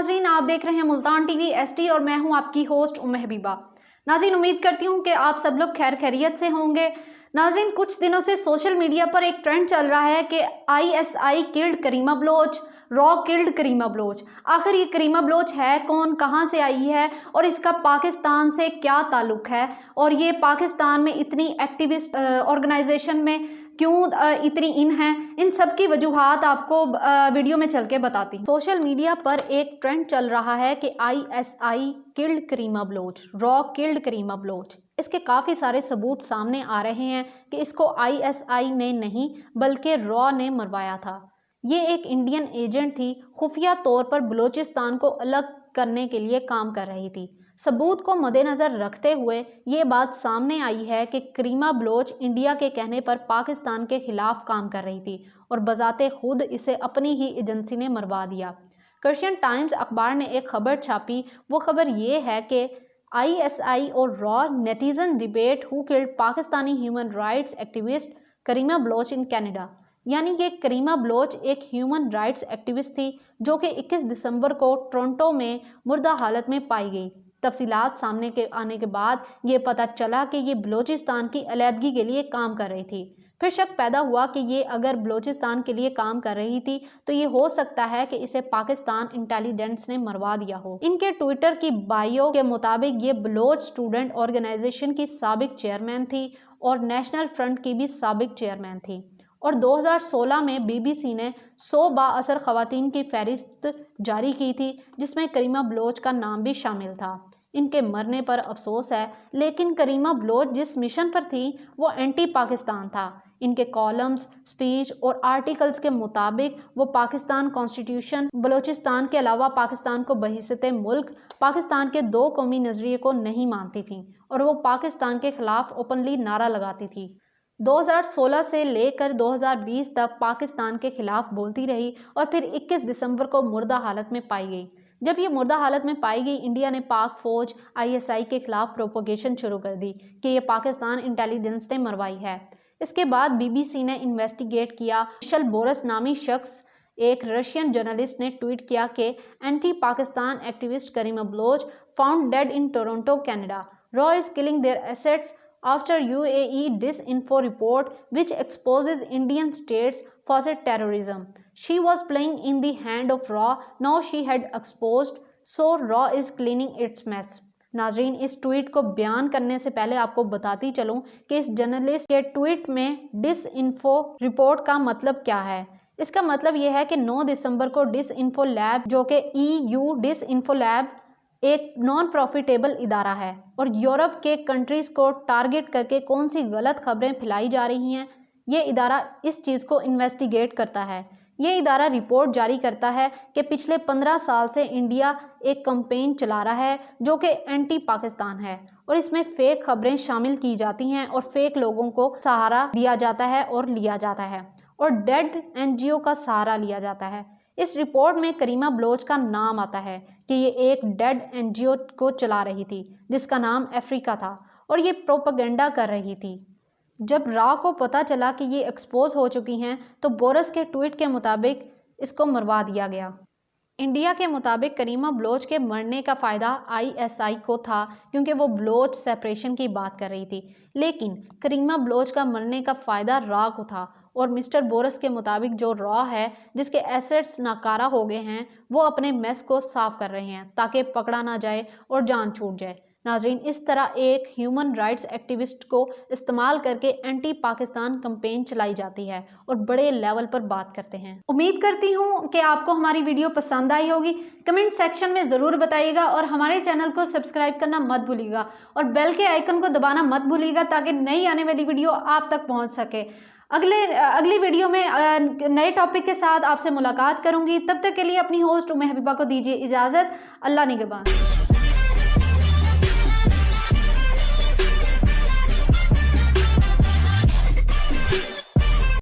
नाजरीन, आप देख रहे हैं मुल्तान टीवी एसटी और मैं हूं आपकी होस्ट उम्मे हबीबा। नाजरीन, उम्मीद करती हूं कि आप सब लोग खैर खैरियत से होंगे। नाजरीन, कुछ दिनों से सोशल मीडिया पर एक ट्रेंड चल रहा है कि ISI किल्ड करीमा बलोच, रॉ किल्ड करीमा बलोच। आखिर ये करीमा बलोच है कौन, कहां से आई है और इसका पाकिस्तान से क्या ताल्लुक है, और ये पाकिस्तान में इतनी एक्टिविस्ट ऑर्गेनाइजेशन में क्यों इतनी इन है, इन सब की वजूहात आपको वीडियो में चल के बताती हूँ। सोशल मीडिया पर एक ट्रेंड चल रहा है कि ISI किल्ड करीमा बलोच, रॉ किल्ड करीमा बलोच। इसके काफ़ी सारे सबूत सामने आ रहे हैं कि इसको ISI ने नहीं बल्कि रॉ ने मरवाया था। ये एक इंडियन एजेंट थी, खुफिया तौर पर बलूचिस्तान को अलग करने के लिए काम कर रही थी। सबूत को मद्देनज़र रखते हुए ये बात सामने आई है कि करीमा बलोच इंडिया के कहने पर पाकिस्तान के खिलाफ काम कर रही थी और बजाते खुद इसे अपनी ही एजेंसी ने मरवा दिया। पर्शियन टाइम्स अखबार ने एक खबर छापी। वो खबर ये है कि ISI और रॉ netizen debate who killed Pakistani human rights activist Karima Baloch in Canada. यानी कि करीमा बलोच एक ह्यूमन राइट्स एक्टिविस्ट थी जो कि 21 दिसंबर को टोरंटो में मुर्दा हालत में पाई गई। तफसीलात सामने के आने के बाद ये पता चला कि ये बलूचिस्तान की अलहदगी के लिए काम कर रही थी। फिर शक पैदा हुआ कि ये अगर बलूचिस्तान के लिए काम कर रही थी तो ये हो सकता है कि इसे पाकिस्तान इंटेलिजेंस ने मरवा दिया हो। इनके ट्विटर की बायो के मुताबिक ये बलोच स्टूडेंट ऑर्गेनाइजेशन की साबिक चेयरमैन थी और नेशनल फ्रंट की भी साबिक चेयरमैन थी। और 2016 में BBC ने 100 बाअसर खवातीन की फहरिस्त जारी की थी जिसमें करीमा बलोच का नाम भी शामिल था। इनके मरने पर अफसोस है, लेकिन करीमा बलोच जिस मिशन पर थी वो एंटी पाकिस्तान था। इनके कॉलम्स, स्पीच और आर्टिकल्स के मुताबिक वो पाकिस्तान कॉन्स्टिट्यूशन, बलूचिस्तान के अलावा पाकिस्तान को बहिस्सत मुल्क, पाकिस्तान के दो कौमी नज़रिए को नहीं मानती थी और वो पाकिस्तान के खिलाफ ओपनली नारा लगाती थी। 2016 से लेकर 2020 तक पाकिस्तान के खिलाफ बोलती रही और फिर 21 दिसंबर को मुर्दा हालत में पाई गई। जब ये मुर्दा हालत में पाई गई, इंडिया ने पाक फौज ISI के खिलाफ प्रोपोगेशन शुरू कर दी कि ये पाकिस्तान इंटेलिजेंस ने मरवाई है। इसके बाद BBC ने इन्वेस्टिगेट किया। मिशेल बोरस नामी शख्स, एक रशियन जर्नलिस्ट, ने ट्वीट किया कि anti Pakistan activist Karima Baloch found dead in Toronto, Canada. रॉ is killing their assets after UAE disinfo report which exposes Indian states faucet terrorism. She was playing in the hand of Raw. Now she had exposed, so Raw is cleaning its mess. नाजरीन, इस tweet को बयान करने से पहले आपको बताती चलूं कि इस जर्नलिस्ट के ट्वीट में डिसइंफो रिपोर्ट का मतलब क्या है। इसका मतलब यह है कि 9 दिसंबर को डिसइंफो लैब, जो कि EU डिसइंफो लैब एक नॉन प्रॉफिटेबल इदारा है और यूरोप के कंट्रीज़ को टारगेट करके कौन सी गलत खबरें फैलाई जा रही हैं, ये इदारा इस चीज़ को इन्वेस्टिगेट करता है। ये इदारा रिपोर्ट जारी करता है कि पिछले 15 साल से इंडिया एक कैंपेन चला रहा है जो कि एंटी पाकिस्तान है और इसमें फेक खबरें शामिल की जाती हैं और फेक लोगों को सहारा दिया जाता है और लिया जाता है और डेड NGO का सहारा लिया जाता है। इस रिपोर्ट में करीमा बलोच का नाम आता है कि ये एक डेड NGO को चला रही थी जिसका नाम अफ्रीका था और ये प्रोपेगेंडा कर रही थी। जब रॉ को पता चला कि ये एक्सपोज हो चुकी हैं तो बोरस के ट्वीट के मुताबिक इसको मरवा दिया गया। इंडिया के मुताबिक करीमा बलोच के मरने का फ़ायदा ISI को था क्योंकि वो बलोच सेपरेशन की बात कर रही थी, लेकिन करीमा बलोच का मरने का फ़ायदा रॉ को था और मिस्टर बोरस के मुताबिक जो रॉ है जिसके एसेट्स नाकारा हो गए हैं वो अपने मेस को साफ कर रहे हैं ताकि पकड़ा ना जाए और जान छूट जाए। नाजरीन, इस तरह एक ह्यूमन राइट्स एक्टिविस्ट को इस्तेमाल करके एंटी पाकिस्तान कैंपेन चलाई जाती है और बड़े लेवल पर बात करते हैं। उम्मीद करती हूँ कि आपको हमारी वीडियो पसंद आई होगी। कमेंट सेक्शन में ज़रूर बताइएगा और हमारे चैनल को सब्सक्राइब करना मत भूलिएगा और बेल के आइकन को दबाना मत भूलिएगा ताकि नई आने वाली वीडियो आप तक पहुँच सके। अगली वीडियो में नए टॉपिक के साथ आपसे मुलाकात करूंगी। तब तक के लिए अपनी होस्ट उम्मे हबीबा को दीजिए इजाज़त। अल्लाह निगहबान।